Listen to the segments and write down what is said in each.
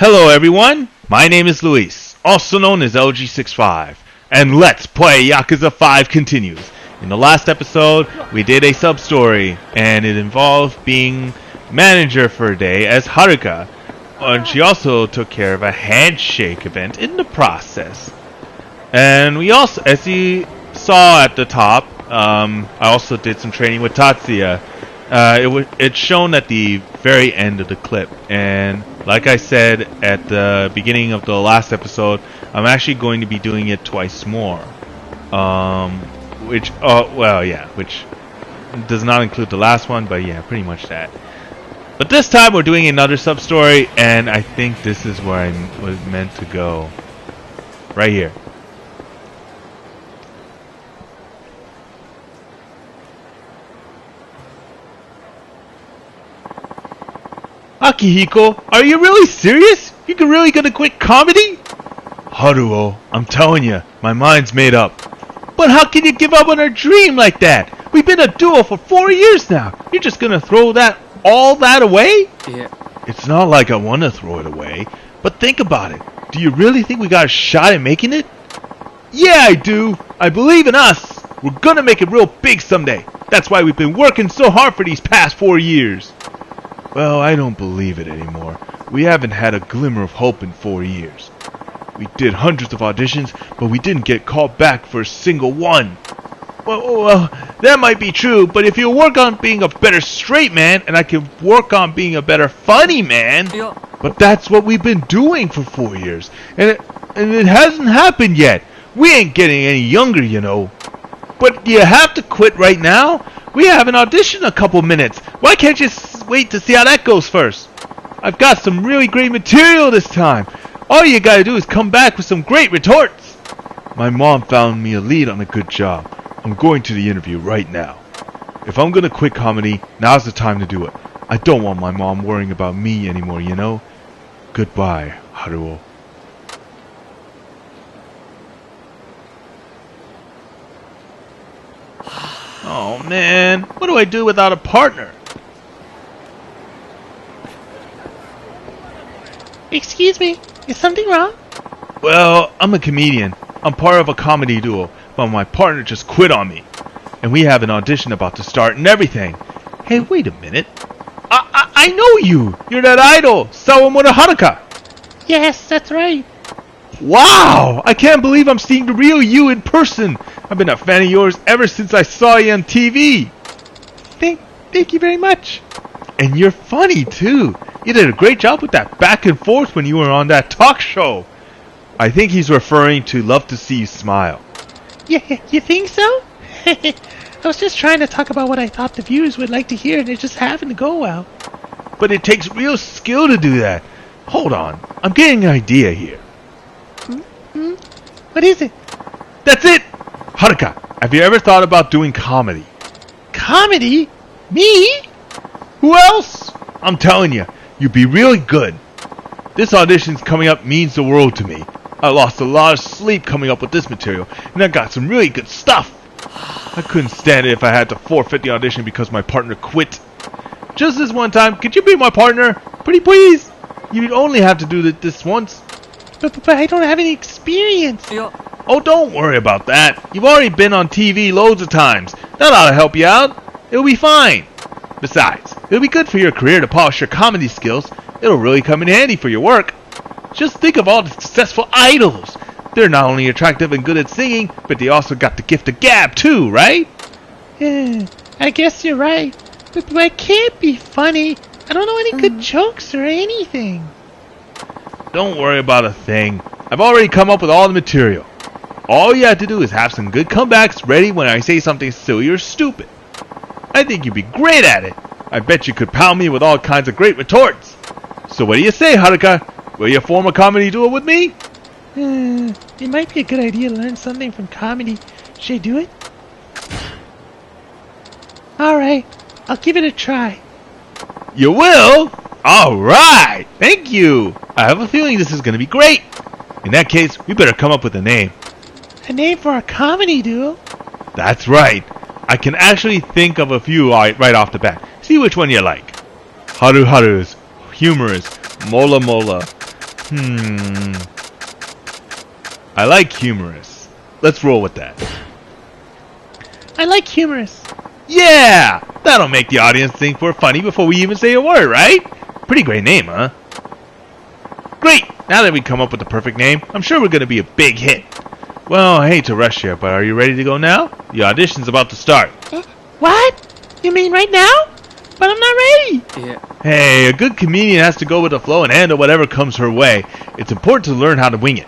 Hello everyone, my name is Luis, also known as LG65, and Let's Play Yakuza 5 continues. In the last episode, we did a sub-story, and it involved being manager for a day as Haruka, and she also took care of a handshake event in the process. And we also, as you saw at the top, I also did some training with Tatsuya. It's shown at the very end of the clip, and like I said at the beginning of the last episode, I'm actually going to be doing it twice more. Which does not include the last one, but yeah, pretty much that. But this time we're doing another sub-story, and I think this is where I was meant to go. Right here. Akihiko, are you really serious? You really gonna quit comedy? Haruo, I'm telling you, my mind's made up. But how can you give up on our dream like that? We've been a duo for 4 years now. You're just gonna throw all that away? Yeah. It's not like I want to throw it away, but think about it. Do you really think we got a shot at making it? Yeah, I do. I believe in us. We're gonna make it real big someday. That's why we've been working so hard for these past 4 years. Well, I don't believe it anymore. We haven't had a glimmer of hope in 4 years. We did hundreds of auditions, but we didn't get called back for a single one. Well, that might be true, but if you work on being a better straight man, and I can work on being a better funny man, Yeah. but that's what we've been doing for 4 years, and it hasn't happened yet. We ain't getting any younger, you know. But do you have to quit right now? We have an audition in a couple minutes. Why can't you wait to see how that goes first? I've got some really great material this time. All you gotta do is come back with some great retorts. My mom found me a lead on a good job. I'm going to the interview right now. If I'm gonna quit comedy, now's the time to do it. I don't want my mom worrying about me anymore, you know? Goodbye, Haruo. Oh man, what do I do without a partner? Excuse me, is something wrong? Well, I'm a comedian. I'm part of a comedy duo, but my partner just quit on me. And we have an audition about to start and everything. Hey, wait a minute. I know you! You're that idol, Sawamoto Haruka! Yes, that's right. Wow! I can't believe I'm seeing the real you in person! I've been a fan of yours ever since I saw you on TV! Thank you very much. And you're funny, too! You did a great job with that back and forth when you were on that talk show! I think he's referring to Love to See You Smile. Yeah, you think so? I was just trying to talk about what I thought the viewers would like to hear, and it just happened to go well. But it takes real skill to do that. Hold on, I'm getting an idea here. What is it? That's it! Haruka, have you ever thought about doing comedy? Comedy? Me? Who else? I'm telling you, you'd be really good. This audition's coming up means the world to me. I lost a lot of sleep coming up with this material, and I got some really good stuff. I couldn't stand it if I had to forfeit the audition because my partner quit. Just this one time, could you be my partner? Pretty please. You'd only have to do this once. But I don't have any experience. Yeah. Oh, don't worry about that. You've already been on TV loads of times. That ought to help you out. It'll be fine. Besides, it'll be good for your career to polish your comedy skills. It'll really come in handy for your work. Just think of all the successful idols. They're not only attractive and good at singing, but they also got the gift of gab too, right? Yeah, I guess you're right. But I can't be funny. I don't know any good jokes or anything. Don't worry about a thing. I've already come up with all the material. All you have to do is have some good comebacks ready when I say something silly or stupid. I think you'd be great at it. I bet you could pound me with all kinds of great retorts. So what do you say, Haruka? Will you form a comedy duo with me? It might be a good idea to learn something from comedy. Should I do it? Alright, I'll give it a try. You will? Alright! Thank you! I have a feeling this is going to be great. In that case, we better come up with a name. A name for a comedy duo? That's right. I can actually think of a few right off the bat. See which one you like. Haru Haru's, humorous, Mola Mola, I like humorous. Let's roll with that. I like humorous. Yeah! That'll make the audience think we're funny before we even say a word, right? Pretty great name, huh? Great! Now that we come up with the perfect name, I'm sure we're gonna be a big hit. Well, I hate to rush you, but are you ready to go now? The audition's about to start. What? You mean right now? But I'm not ready. Yeah. Hey, a good comedian has to go with the flow and handle whatever comes her way. It's important to learn how to wing it.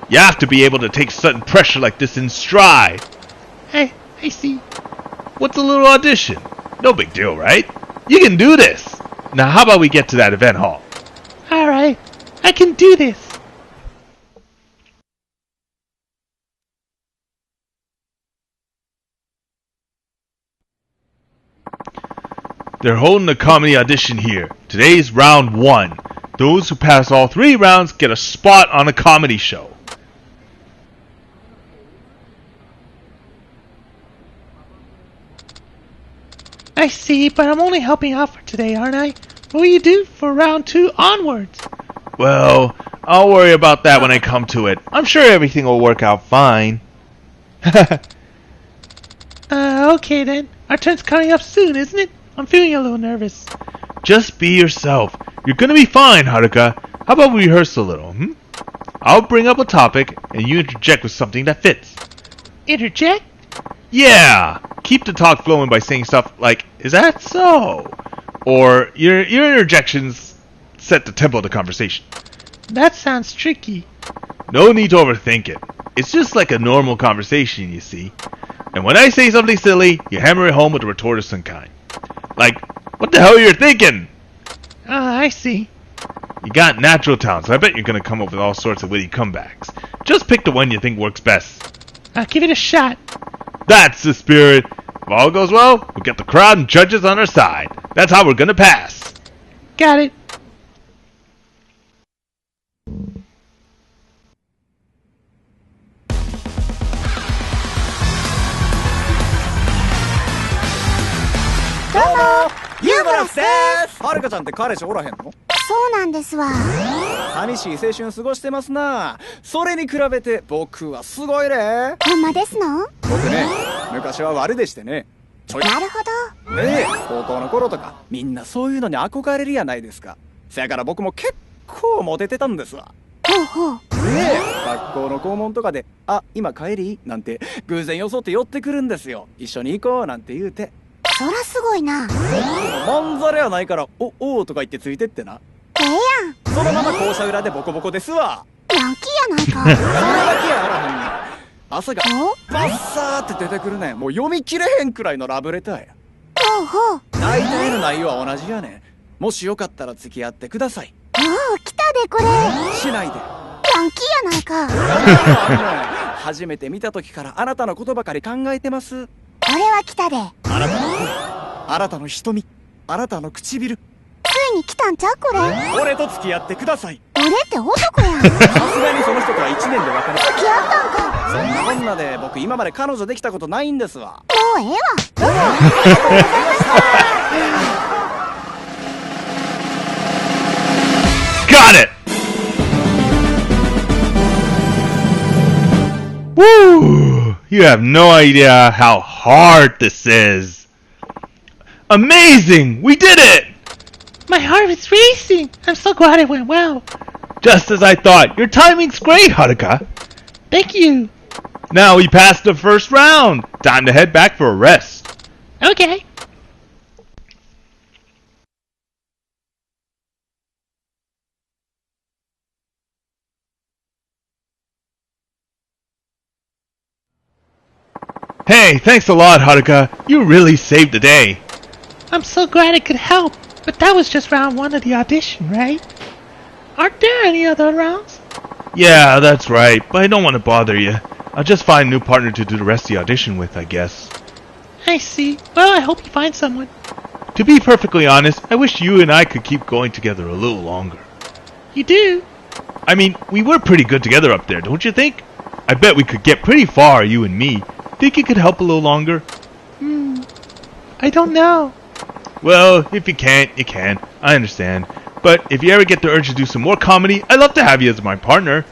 You have to be able to take sudden pressure like this in stride. I see. What's a little audition? No big deal, right? You can do this. Now, how about we get to that event hall? Alright, I can do this. They're holding a comedy audition here. Today's round 1. Those who pass all 3 rounds get a spot on a comedy show. I see, but I'm only helping out for today, aren't I? What will you do for round 2 onwards? Well, I'll worry about that when I come to it. I'm sure everything will work out fine. Okay then. Our turn's coming up soon, isn't it? I'm feeling a little nervous. Just be yourself. You're gonna be fine, Haruka. How about we rehearse a little, I'll bring up a topic, and you interject with something that fits. Interject? Yeah! Keep the talk flowing by saying stuff like, is that so? Or your interjections set the tempo of the conversation. That sounds tricky. No need to overthink it. It's just like a normal conversation, you see. And when I say something silly, you hammer it home with a retort of some kind. Like, what the hell you're thinking? I see. You got natural talent, so I bet you're gonna come up with all sorts of witty comebacks. Just pick the one you think works best. I'll give it a shot. That's the spirit. If all goes well, we'll get the crowd and judges on our side. That's how we're gonna pass. Got it.ユーモラスです。はるかちゃんって彼氏おらへんの？そうなんですわ。寂しい青春過ごしてますな。それに比べて僕はすごいね。ほんまですの？僕ね、昔は悪でしてね。なるほど。ねえ、高校の頃とかみんなそういうのに憧れるやないですか。せやから僕も結構モテてたんですわ。ほうほう。ねえ、学校の校門とかで「あ、今帰り?」なんて偶然装って寄ってくるんですよ。一緒に行こうなんて言うて。そらすごいな。まんざらやないから「おお」とか言ってついてってな。ええやん。そのまま校舎裏でボコボコですわ。ヤンキーやないか。それだけやあらへんねん。朝がお？バッサーって出てくるねん。もう読み切れへんくらいのラブレターや。ほうほう。大体の内容は同じやねん。もしよかったら付き合ってください。おお、来たでこれ。しないで。ヤンキーやないか。初めて見た時からあなたのことばかり考えてます。俺は来たで。あなたの声、あなたの瞳、あなたの唇。ついに来たんちゃうこれ。俺と付き合ってください。俺って男やん。さすがにその人とは1年で別れ付き合ったんか。そんなこんなで僕今まで彼女できたことないんですわ。もうええわ。どうも。Got it! Woo! You have no idea how hard this is. Amazing! We did it! My heart is racing. I'm so glad it went well. Just as I thought. Your timing's great, Haruka. Thank you. Now we passed the first round. Time to head back for a rest. Okay. Hey, thanks a lot, Haruka. You really saved the day. I'm so glad I could help. But that was just round 1 of the audition, right? Aren't there any other rounds? Yeah, that's right, but I don't want to bother you. I'll just find a new partner to do the rest of the audition with, I guess. I see. Well, I hope you find someone. To be perfectly honest, I wish you and I could keep going together a little longer. You do? I mean, we were pretty good together up there, don't you think? I bet we could get pretty far, you and me. Think you could help a little longer? I don't know. Well, if you can't, you can't. I understand. But if you ever get the urge to do some more comedy, I'd love to have you as my partner.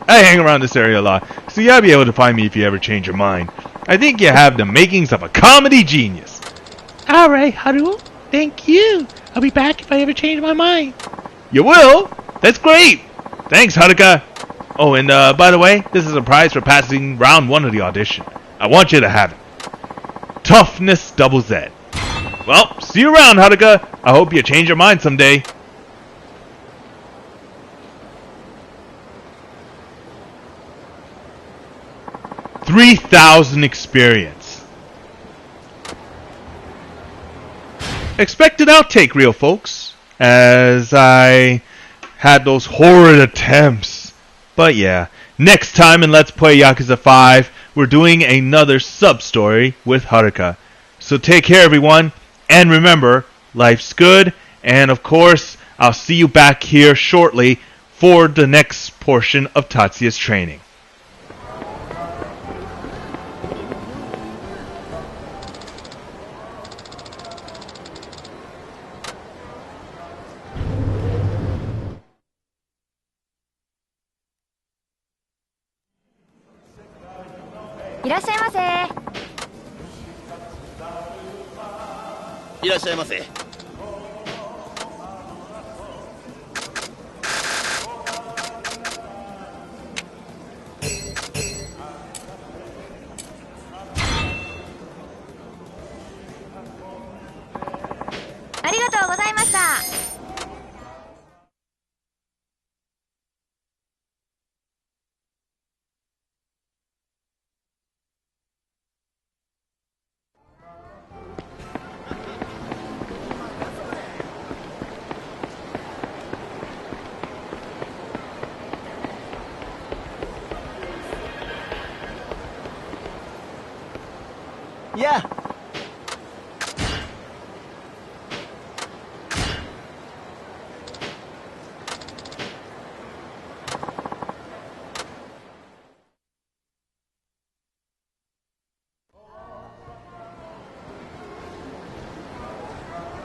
I hang around this area a lot, so you'll be able to find me if you ever change your mind. I think you have the makings of a comedy genius. Alright, Haru. Thank you. I'll be back if I ever change my mind. You will? That's great. Thanks, Haruka. Oh, and by the way, this is a prize for passing round 1 of the audition. I want you to have it. Toughness double Z. Well, see you around, Haruka. I hope you change your mind someday. $3,000 experience. Expected outtake, real folks, as I had those horrid attempts. But yeah, next time in Let's Play Yakuza 5, we're doing another sub-story with Haruka. So take care, everyone, and remember, life's good, and of course, I'll see you back here shortly for the next portion of Tatsuya's training.いらっしゃいませ。いらっしゃいませ。ありがとうございました。やあ。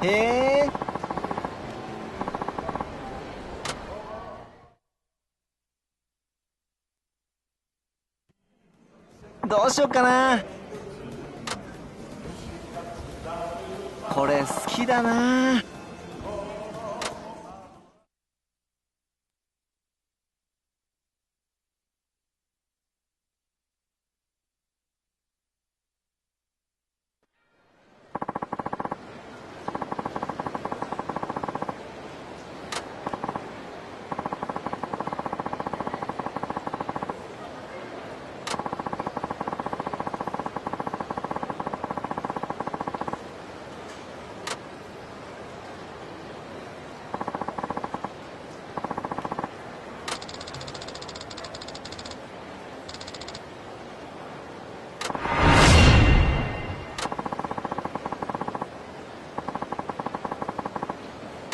へえ。どうしよっかな。これ好きだな。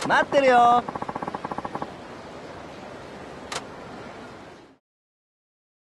待ってるよ。